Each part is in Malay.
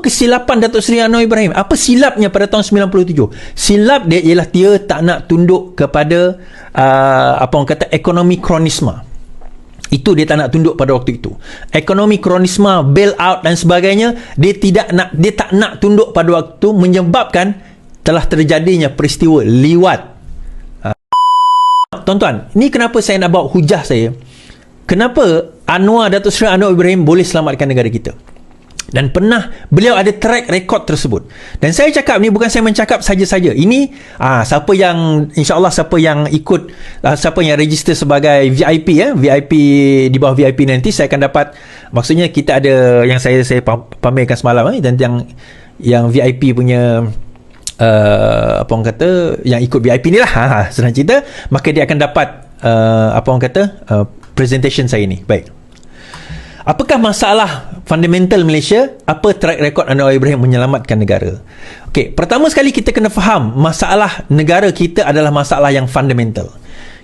kesilapan Datuk Seri Anwar Ibrahim? Apa silapnya pada tahun 97? Silap dia ialah dia tak nak tunduk kepada apa orang kata ekonomi kronisma. Itu dia tak nak tunduk pada waktu itu. Ekonomi kronisma, bail-out dan sebagainya, dia tak nak tunduk pada waktu, menyebabkan telah terjadinya peristiwa liwat. Tuan-tuan, ini kenapa saya nak bawa hujah saya. Kenapa Datuk Seri Anwar Ibrahim boleh selamatkan negara kita? Dan pernah beliau ada track record tersebut. Dan saya cakap ni bukan saya mencakap saja-saja. Ini siapa yang InsyaAllah siapa yang ikut, siapa yang register sebagai VIP VIP, di bawah VIP nanti saya akan dapat, maksudnya kita ada yang saya pamerkan semalam dan yang VIP punya apa orang kata, yang ikut VIP ni lah, senang cerita, maka dia akan dapat apa orang kata, presentation saya ni. Baik. Apakah masalah fundamental Malaysia? Apa track record Anwar Ibrahim menyelamatkan negara? Okey, pertama sekali kita kena faham masalah negara kita adalah masalah yang fundamental.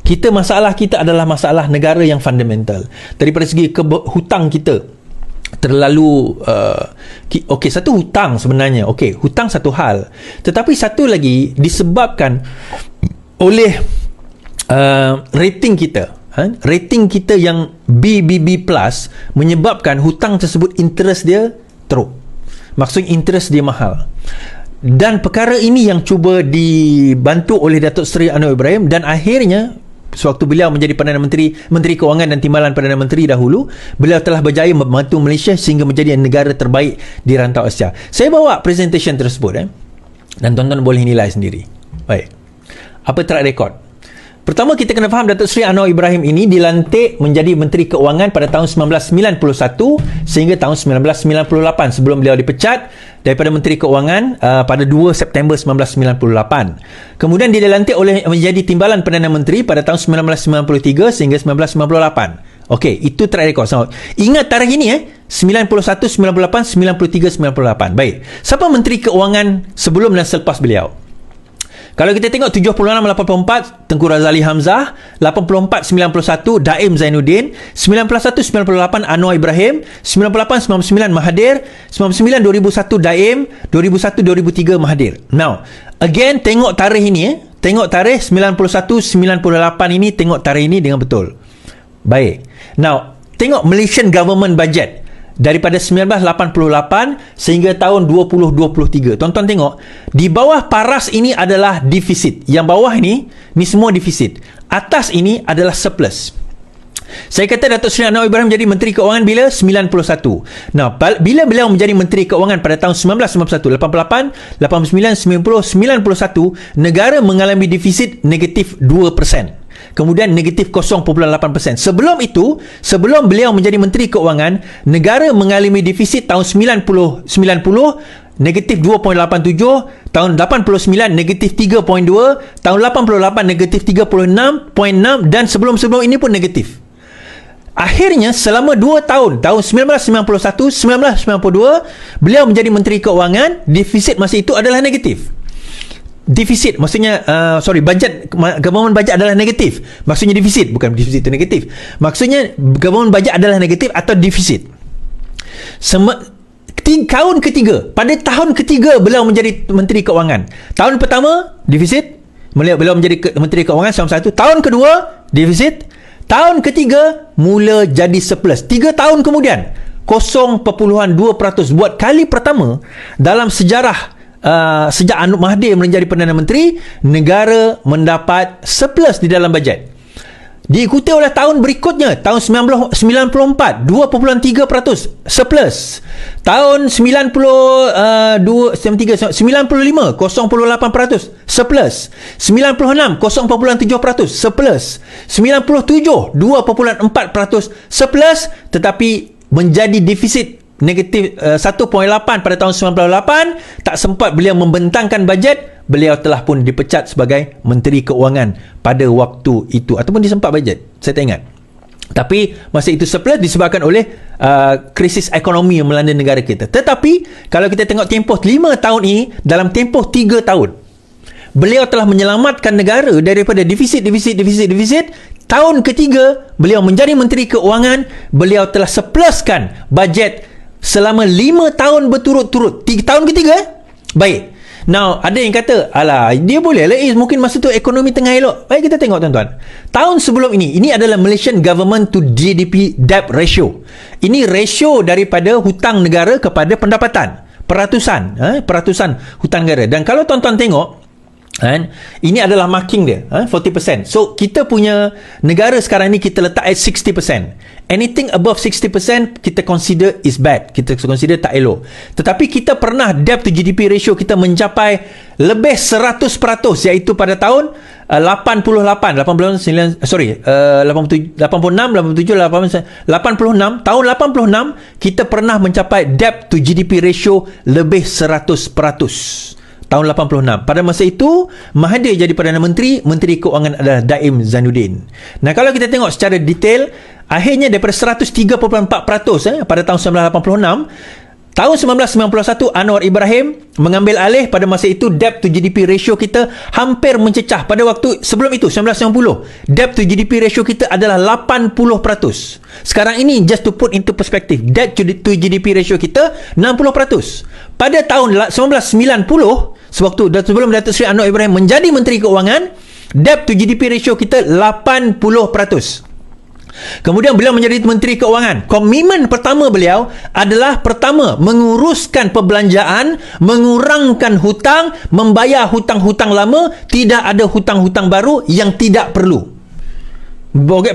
Masalah kita adalah masalah negara yang fundamental. Daripada segi hutang kita terlalu okey, satu hutang sebenarnya. Okey, hutang satu hal. Tetapi satu lagi disebabkan oleh rating kita. Rating kita yang BBB plus menyebabkan hutang tersebut interest dia teruk. Maksudnya interest dia mahal. Dan perkara ini yang cuba dibantu oleh Datuk Seri Anwar Ibrahim, dan akhirnya sewaktu beliau menjadi Perdana Menteri Kewangan dan Timbalan Perdana Menteri dahulu, beliau telah berjaya membantu Malaysia sehingga menjadi negara terbaik di rantau Asia. Saya bawa presentation tersebut dan tuan-tuan boleh nilai sendiri. Baik. Apa track record? Pertama, kita kena faham Datuk Seri Anwar Ibrahim ini dilantik menjadi Menteri Keuangan pada tahun 1991 sehingga tahun 1998 sebelum beliau dipecat daripada Menteri Keuangan pada 2 September 1998. Kemudian dia dilantik menjadi Timbalan Perdana Menteri pada tahun 1993 sehingga 1998. Okey, itu track record. So, ingat tarikh ini 91, 98, 93, 98. Baik. Siapa Menteri Keuangan sebelum dan selepas beliau? Kalau kita tengok 76-84 Tengku Razali Hamzah, 84-91 Daim Zainuddin, 91-98 Anwar Ibrahim, 98-99 Mahathir, 99-2001 Daim, 2001-2003 Mahathir. Now, again tengok tarikh ini tengok tarikh 91-98 ini, tengok tarikh ini dengan betul. Baik. Now, tengok Malaysian Government Budget daripada 1988 sehingga tahun 2023. Tuan-tuan tengok, di bawah paras ini adalah defisit. Yang bawah ini semua defisit. Atas ini adalah surplus. Saya kata Datuk Seri Anwar Ibrahim menjadi Menteri Keuangan bila? 91. Nah, bila beliau menjadi Menteri Keuangan pada tahun 1991, 88, 89, 90, 91, negara mengalami defisit negatif 2%. Kemudian negatif 0.8%. Sebelum itu, sebelum beliau menjadi Menteri Keuangan, negara mengalami defisit tahun 90 negatif 2.87, tahun 89 negatif 3.2, tahun 88 negatif 36.6, dan sebelum-sebelum ini pun negatif. Akhirnya selama 2 tahun, tahun 1991, 1992, beliau menjadi Menteri Keuangan, defisit masa itu adalah negatif. Defisit maksudnya budget, government budget adalah negatif. Maksudnya defisit, bukan defisit itu negatif. Maksudnya government budget adalah negatif atau defisit. Tahun ketiga, pada tahun ketiga beliau menjadi Menteri Keuangan. Tahun pertama defisit, beliau menjadi Menteri Keuangan 91. Tahun kedua defisit. Tahun ketiga mula jadi surplus. 3 tahun kemudian 0.2%. Buat kali pertama dalam sejarah sejak Anwar Mahathir menjadi Perdana Menteri, negara mendapat surplus di dalam bajet. Diikuti oleh tahun berikutnya, tahun 94, 2.3% surplus. Tahun 95, 0.8% surplus. 96, 0.7% surplus. 97, 2.4% surplus, tetapi menjadi defisit negatif 1.8 pada tahun 98. Tak sempat beliau membentangkan bajet, beliau telah pun dipecat sebagai Menteri Keuangan pada waktu itu, ataupun disempat bajet, saya tak ingat. Tapi masa itu surplus disebabkan oleh krisis ekonomi yang melanda negara kita. Tetapi kalau kita tengok tempoh 5 tahun ini, dalam tempoh 3 tahun beliau telah menyelamatkan negara daripada defisit. Tahun ketiga beliau menjadi Menteri Keuangan, beliau telah surpluskan bajet selama 5 tahun berturut-turut. 3 tahun ketiga baik. Now ada yang kata alah dia boleh lah mungkin masa tu ekonomi tengah elok. Baik, kita tengok tuan-tuan, tahun sebelum ini adalah Malaysian government to GDP debt ratio. Ini ratio daripada hutang negara kepada pendapatan, peratusan hutang negara. Dan kalau tuan-tuan tengok ini adalah marking dia 40%. So kita punya negara sekarang ni kita letak at 60%. Anything above 60% kita consider is bad, kita consider tak elok. Tetapi kita pernah debt to GDP ratio kita mencapai lebih 100%, iaitu pada tahun 86 tahun 86 kita pernah mencapai debt to GDP ratio lebih 100%. Tahun 86. Pada masa itu Mahathir jadi Perdana Menteri, Menteri Keuangan adalah Daim Zainuddin. Nah, kalau kita tengok secara detail, akhirnya daripada 103.4% pada tahun 1986, tahun 1991 Anwar Ibrahim mengambil alih. Pada masa itu debt to GDP ratio kita hampir mencecah. Pada waktu sebelum itu 1990 debt to GDP ratio kita adalah 80%. Sekarang ini just to put into perspective, debt to GDP ratio kita 60%. Pada tahun 1990 sewaktu sebelum Datuk Seri Anwar Ibrahim menjadi Menteri Keuangan, debt to GDP ratio kita 80%. Kemudian beliau menjadi Menteri Keuangan. Komitmen pertama beliau adalah pertama menguruskan perbelanjaan, mengurangkan hutang, membayar hutang-hutang lama, tidak ada hutang-hutang baru yang tidak perlu.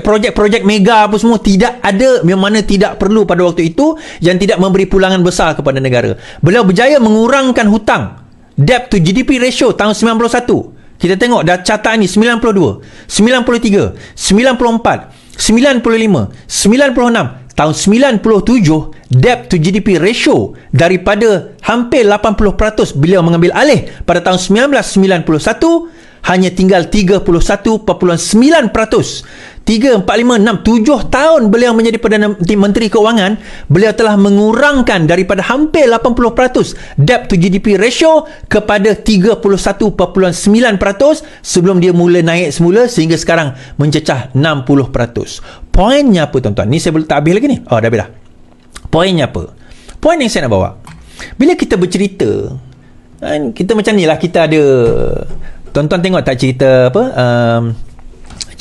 Projek-projek mega apa semua tidak ada, yang mana tidak perlu pada waktu itu, yang tidak memberi pulangan besar kepada negara. Beliau berjaya mengurangkan hutang. Debt to GDP ratio tahun 91. Kita tengok dah catat ni 92, 93, 94, 95, 96. Tahun 97 debt to GDP ratio daripada hampir 80% beliau mengambil alih pada tahun 1991 hanya tinggal 31.9%. 3, 4, 5, 6, 7 tahun beliau menjadi Perdana Menteri Keuangan, beliau telah mengurangkan daripada hampir 80% debt to GDP ratio kepada 31.9% sebelum dia mula naik semula sehingga sekarang mencecah 60%. Poinnya apa tuan-tuan? Ni saya boleh tak habis lagi ni? Oh, dah habis dah. Poinnya apa? Poin yang saya nak bawa, bila kita bercerita, kita macam ni lah, kita ada, tuan-tuan tengok tak cerita apa,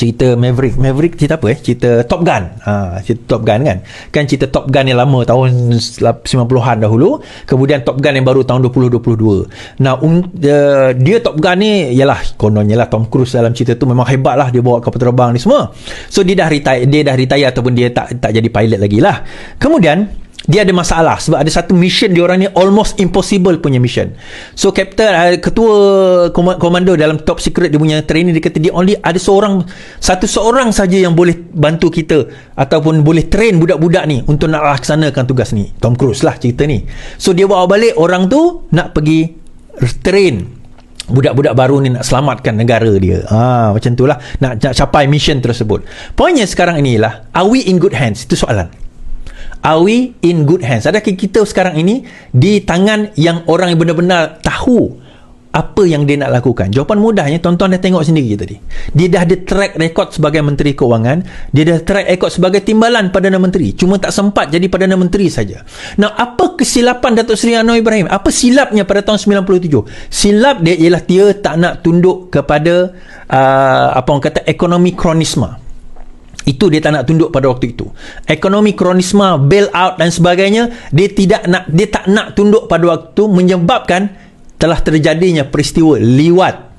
cerita Maverick cerita apa cerita Top Gun. Cerita Top Gun kan cerita Top Gun yang lama tahun 90-an dahulu, kemudian Top Gun yang baru tahun 2022. Nah, dia Top Gun ni ialah kononnya lah Tom Cruise dalam cerita tu memang hebat lah, dia bawa kapal terbang ni semua. So dia dah retire ataupun dia tak jadi pilot lagi lah. Kemudian dia ada masalah sebab ada satu mission dia orang ni almost impossible punya mission. So ketua komando dalam top secret dia punya training, dia kata dia only ada satu seorang saja yang boleh bantu kita ataupun boleh train budak-budak ni untuk nak laksanakan tugas ni. Tom Cruise lah cerita ni. So dia bawa balik orang tu nak pergi train budak-budak baru ni nak selamatkan negara dia. Macam tu lah, nak capai mission tersebut. Poinnya sekarang inilah, are we in good hands? Itu soalan. Are we in good hands? Adakah kita sekarang ini di tangan yang orang yang benar-benar tahu apa yang dia nak lakukan? Jawapan mudahnya, tuan-tuan dah tengok sendiri tadi. Dia dah ada track record sebagai Menteri Keuangan, dia dah track record sebagai timbalan Perdana Menteri, cuma tak sempat jadi Perdana Menteri saja. Nah, apa kesilapan Datuk Seri Anwar Ibrahim? Apa silapnya pada tahun 97? Silap dia ialah dia tak nak tunduk kepada apa orang kata ekonomi kronisme. Itu dia tak nak tunduk pada waktu itu. Ekonomi kronisme, bailout dan sebagainya, dia tak nak tunduk pada waktu itu, menyebabkan telah terjadinya peristiwa liwat